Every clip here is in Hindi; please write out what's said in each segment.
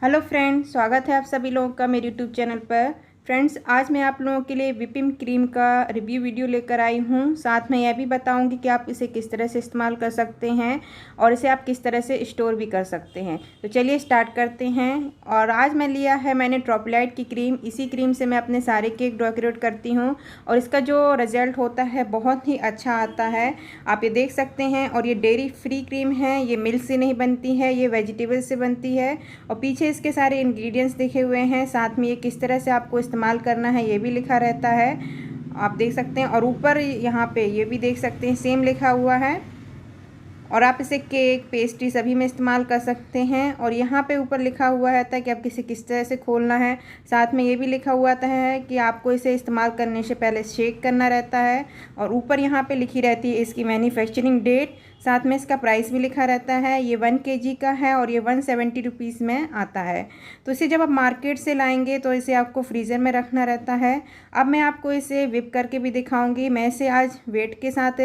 हेलो फ्रेंड्स, स्वागत है आप सभी लोगों का मेरे यूट्यूब चैनल पर। फ्रेंड्स, आज मैं आप लोगों के लिए विपिंग क्रीम का रिव्यू वीडियो लेकर आई हूँ। साथ में यह भी बताऊँगी कि आप इसे किस तरह से इस्तेमाल कर सकते हैं और इसे आप किस तरह से स्टोर भी कर सकते हैं। तो चलिए स्टार्ट करते हैं। और आज मैंने ट्रॉपलाइट की क्रीम। इसी क्रीम से मैं अपने सारे केक डेकोरेट करती हूँ और इसका जो रिज़ल्ट होता है बहुत ही अच्छा आता है। आप ये देख सकते हैं। और ये डेयरी फ्री क्रीम है, ये मिल्क से नहीं बनती है, ये वेजिटेबल से बनती है। और पीछे इसके सारे इंग्रेडिएंट्स लिखे हुए हैं। साथ में ये किस तरह से आपको इस्तेमाल करना है ये भी लिखा रहता है, आप देख सकते हैं। और ऊपर यहाँ पे ये भी देख सकते हैं, सेम लिखा हुआ है। और आप इसे केक, पेस्ट्री सभी में इस्तेमाल कर सकते हैं। और यहाँ पे ऊपर लिखा हुआ रहता है कि आप किस तरह से खोलना है। साथ में ये भी लिखा हुआ आता है कि आपको इसे इस्तेमाल करने से पहले शेक करना रहता है। और ऊपर यहाँ पे लिखी रहती है इसकी मैन्युफैक्चरिंग डेट। साथ में इसका प्राइस भी लिखा रहता है। ये 1 kg का है और ये 170 रुपीज़ में आता है। तो इसे जब आप मार्केट से लाएंगे तो इसे आपको फ्रीज़र में रखना रहता है। अब मैं आपको इसे विप करके भी दिखाऊंगी। मैं इसे आज वेट के साथ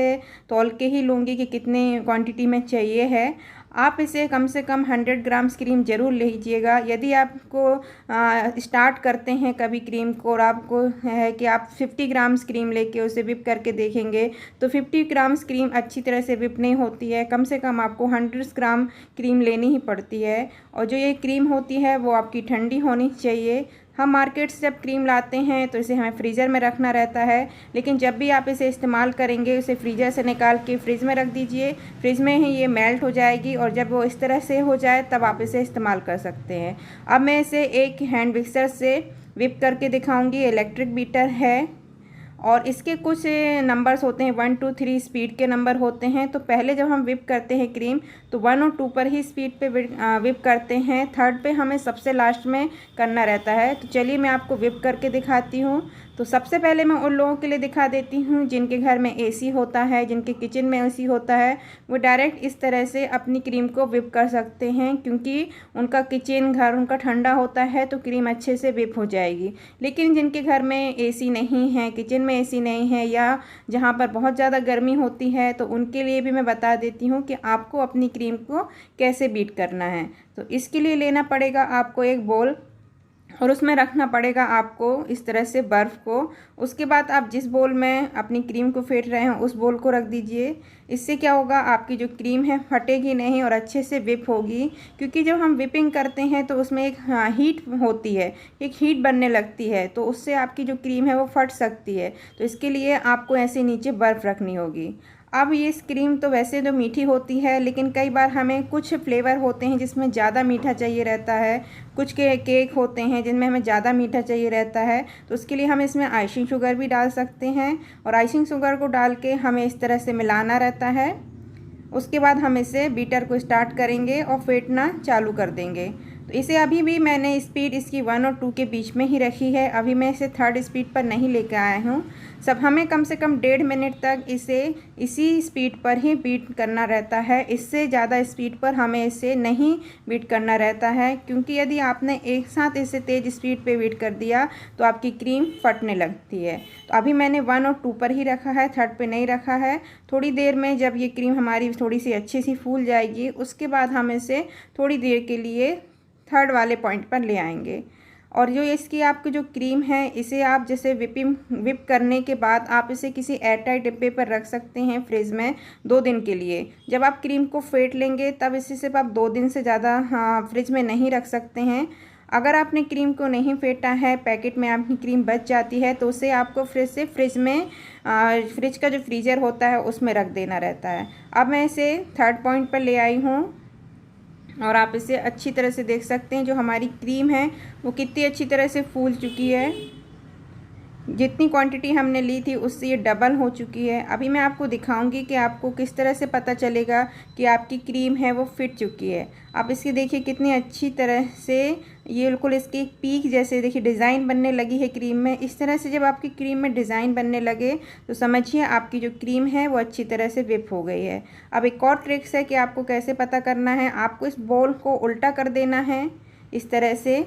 तौल के ही लूँगी कि कितनी क्वांटिटी में चाहिए है। आप इसे कम से कम 100 ग्राम्स क्रीम ज़रूर लीजिएगा। यदि आपको स्टार्ट करते हैं कभी क्रीम को और आपको है कि आप 50 ग्राम्स क्रीम लेके उसे विप करके देखेंगे तो 50 ग्राम्स क्रीम अच्छी तरह से विप नहीं होती है। कम से कम आपको 100 ग्राम क्रीम लेनी ही पड़ती है। और जो ये क्रीम होती है वो आपकी ठंडी होनी चाहिए। हम मार्केट से जब क्रीम लाते हैं तो इसे हमें फ्रीज़र में रखना रहता है, लेकिन जब भी आप इसे इस्तेमाल करेंगे उसे फ्रीज़र से निकाल के फ्रिज में रख दीजिए। फ्रिज में ही ये मेल्ट हो जाएगी और जब वो इस तरह से हो जाए तब आप इसे इस्तेमाल कर सकते हैं। अब मैं इसे एक हैंड मिक्सर से विप करके दिखाऊंगी। इलेक्ट्रिक बीटर है और इसके कुछ नंबर्स होते हैं, 1 2 3 स्पीड के नंबर होते हैं। तो पहले जब हम विप करते हैं क्रीम तो 1 और 2 पर ही स्पीड पे विप करते हैं। 3rd पे हमें सबसे लास्ट में करना रहता है। तो चलिए मैं आपको विप करके दिखाती हूँ। तो सबसे पहले मैं उन लोगों के लिए दिखा देती हूँ जिनके घर में एसी होता है, जिनके किचन में एसी होता है, वो डायरेक्ट इस तरह से अपनी क्रीम को विप कर सकते हैं, क्योंकि उनका किचन घर उनका ठंडा होता है तो क्रीम अच्छे से विप हो जाएगी। लेकिन जिनके घर में एसी नहीं है, किचन में एसी नहीं है, या जहाँ पर बहुत ज़्यादा गर्मी होती है, तो उनके लिए भी मैं बता देती हूँ कि आपको अपनी क्रीम को कैसे बीट करना है। तो इसके लिए लेना पड़ेगा आपको एक बोल और उसमें रखना पड़ेगा आपको इस तरह से बर्फ़ को। उसके बाद आप जिस बोल में अपनी क्रीम को फेंट रहे हैं उस बोल को रख दीजिए। इससे क्या होगा, आपकी जो क्रीम है फटेगी नहीं और अच्छे से विप होगी। क्योंकि जब हम विपिंग करते हैं तो उसमें एक हीट होती है, एक हीट बनने लगती है, तो उससे आपकी जो क्रीम है वो फट सकती है। तो इसके लिए आपको ऐसे नीचे बर्फ़ रखनी होगी। अब ये क्रीम तो वैसे तो मीठी होती है, लेकिन कई बार हमें कुछ फ्लेवर होते हैं जिसमें ज़्यादा मीठा चाहिए रहता है। कुछ केक होते हैं जिनमें हमें ज़्यादा मीठा चाहिए रहता है, तो उसके लिए हम इसमें आइसिंग शुगर भी डाल सकते हैं। और आइसिंग शुगर को डाल के हमें इस तरह से मिलाना रहता है। उसके बाद हम इसे बीटर को स्टार्ट करेंगे और फेंटना चालू कर देंगे। तो इसे अभी भी मैंने स्पीड इसकी 1 और 2 के बीच में ही रखी है। अभी मैं इसे 3rd स्पीड पर नहीं लेकर आया हूँ। सब हमें कम से कम 1.5 मिनट तक इसे इसी स्पीड पर ही बीट करना रहता है। इससे ज़्यादा स्पीड पर हमें इसे नहीं बीट करना रहता है, क्योंकि यदि आपने एक साथ इसे तेज़ स्पीड पे बीट कर दिया तो आपकी क्रीम फटने लगती है। तो अभी मैंने 1 और 2 पर ही रखा है, 3rd पे नहीं रखा है। थोड़ी देर में जब ये क्रीम हमारी थोड़ी सी अच्छी सी फूल जाएगी उसके बाद हम इसे थोड़ी देर के लिए 3rd वाले पॉइंट पर ले आएंगे। और जो इसकी आपकी जो क्रीम है इसे आप जैसे विप करने के बाद आप इसे किसी एयरटाइट डिब्बे पर रख सकते हैं फ्रिज में 2 दिन के लिए। जब आप क्रीम को फेंट लेंगे तब इसे सिर्फ आप 2 दिन से ज़्यादा फ्रिज में नहीं रख सकते हैं। अगर आपने क्रीम को नहीं फेंटा है, पैकेट में आपकी क्रीम बच जाती है, तो उसे आपको फ्रिज में फ्रिज का जो फ्रीज़र होता है उसमें रख देना रहता है। अब मैं इसे 3rd पॉइंट पर ले आई हूँ और आप इसे अच्छी तरह से देख सकते हैं जो हमारी क्रीम है वो कितनी अच्छी तरह से फूल चुकी है। जितनी क्वांटिटी हमने ली थी उससे ये डबल हो चुकी है। अभी मैं आपको दिखाऊंगी कि आपको किस तरह से पता चलेगा कि आपकी क्रीम है वो फिट चुकी है। आप इसकी देखिए कितनी अच्छी तरह से ये बिल्कुल इसकी पीक जैसे देखिए डिज़ाइन बनने लगी है क्रीम में। इस तरह से जब आपकी क्रीम में डिज़ाइन बनने लगे तो समझिए आपकी जो क्रीम है वो अच्छी तरह से विप हो गई है। अब एक और ट्रिक्स है कि आपको कैसे पता करना है। आपको इस बॉल को उल्टा कर देना है इस तरह से।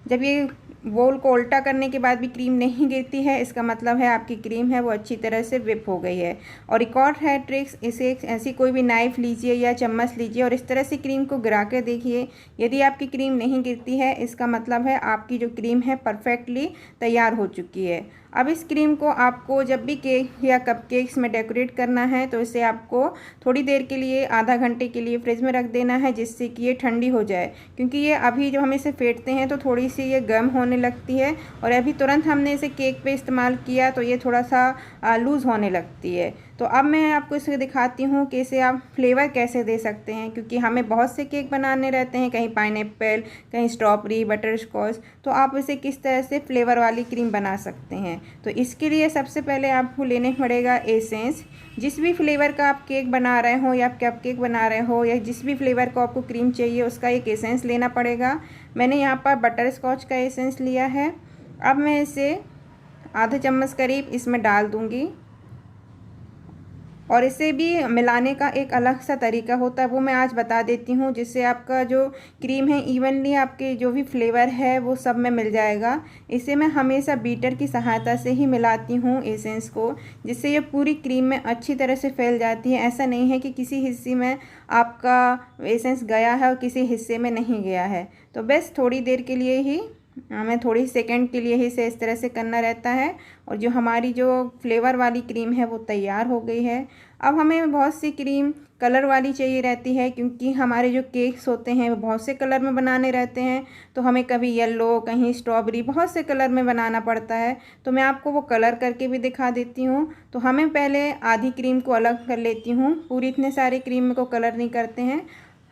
जब ये बोल को उल्टा करने के बाद भी क्रीम नहीं गिरती है, इसका मतलब है आपकी क्रीम है वो अच्छी तरह से विप हो गई है। और एक और है ट्रिक्स, इसे ऐसी कोई भी नाइफ़ लीजिए या चम्मच लीजिए और इस तरह से क्रीम को गिरा कर देखिए। यदि आपकी क्रीम नहीं गिरती है, इसका मतलब है आपकी जो क्रीम है परफेक्टली तैयार हो चुकी है। अब इस क्रीम को आपको जब भी केक या कपकेक्स में डेकोरेट करना है तो इसे आपको थोड़ी देर के लिए, आधा घंटे के लिए फ्रिज में रख देना है, जिससे कि ये ठंडी हो जाए। क्योंकि ये अभी जब हम इसे फेंटते हैं तो थोड़ी सी ये गर्म होने लगती है और अभी तुरंत हमने इसे केक पे इस्तेमाल किया तो ये थोड़ा सा लूज़ होने लगती है। तो अब मैं आपको इसे दिखाती हूँ कि इसे आप फ्लेवर कैसे दे सकते हैं, क्योंकि हमें बहुत से केक बनाने रहते हैं, कहीं पाइनएप्पल, कहीं स्ट्रॉबेरी, बटर स्कॉच। तो आप इसे किस तरह से फ्लेवर वाली क्रीम बना सकते हैं। तो इसके लिए सबसे पहले आपको लेने पड़ेगा एसेंस। जिस भी फ्लेवर का आप केक बना रहे हो या आप कप केक बना रहे हो या जिस भी फ्लेवर को आपको क्रीम चाहिए उसका एक एसेंस लेना पड़ेगा। मैंने यहाँ पर बटर स्कॉच का एसेंस लिया है। अब मैं इसे आधा चम्मच करीब इसमें डाल दूँगी और इसे भी मिलाने का एक अलग सा तरीका होता है, वो मैं आज बता देती हूँ, जिससे आपका जो क्रीम है इवनली आपके जो भी फ्लेवर है वो सब में मिल जाएगा। इसे मैं हमेशा बीटर की सहायता से ही मिलाती हूँ एसेंस को, जिससे ये पूरी क्रीम में अच्छी तरह से फैल जाती है। ऐसा नहीं है कि किसी हिस्से में आपका एसेंस गया है और किसी हिस्से में नहीं गया है। तो बस थोड़ी देर के लिए ही, हमें थोड़ी सेकंड के लिए ही इसे इस तरह से करना रहता है और जो हमारी जो फ्लेवर वाली क्रीम है वो तैयार हो गई है। अब हमें बहुत सी क्रीम कलर वाली चाहिए रहती है, क्योंकि हमारे जो केक्स होते हैं वो बहुत से कलर में बनाने रहते हैं। तो हमें कभी येलो, कहीं स्ट्रॉबेरी, बहुत से कलर में बनाना पड़ता है। तो मैं आपको वो कलर करके भी दिखा देती हूँ। तो हमें पहले आधी क्रीम को अलग कर लेती हूँ, पूरी इतने सारे क्रीम को कलर नहीं करते हैं।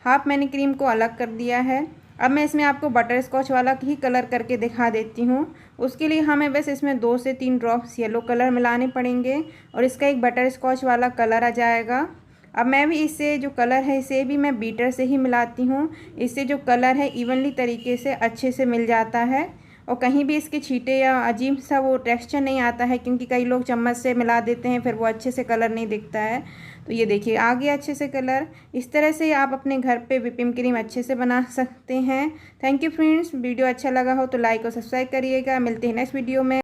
हाफ मैंने क्रीम को अलग कर दिया है। अब मैं इसमें आपको बटर स्कॉच वाला ही कलर करके दिखा देती हूँ। उसके लिए हमें बस इसमें 2 से 3 ड्रॉप्स येलो कलर मिलाने पड़ेंगे और इसका एक बटर स्कॉच वाला कलर आ जाएगा। अब मैं भी इससे जो कलर है इसे भी मैं बीटर से ही मिलाती हूँ। इससे जो कलर है इवनली तरीके से अच्छे से मिल जाता है और कहीं भी इसके छींटे या अजीब सा वो टेक्सचर नहीं आता है, क्योंकि कई लोग चम्मच से मिला देते हैं फिर वो अच्छे से कलर नहीं दिखता है। तो ये देखिए आ गया अच्छे से कलर। इस तरह से आप अपने घर पे व्हिपिंग क्रीम अच्छे से बना सकते हैं। थैंक यू फ्रेंड्स, वीडियो अच्छा लगा हो तो लाइक और सब्सक्राइब करिएगा। मिलते हैं नेक्स्ट वीडियो में।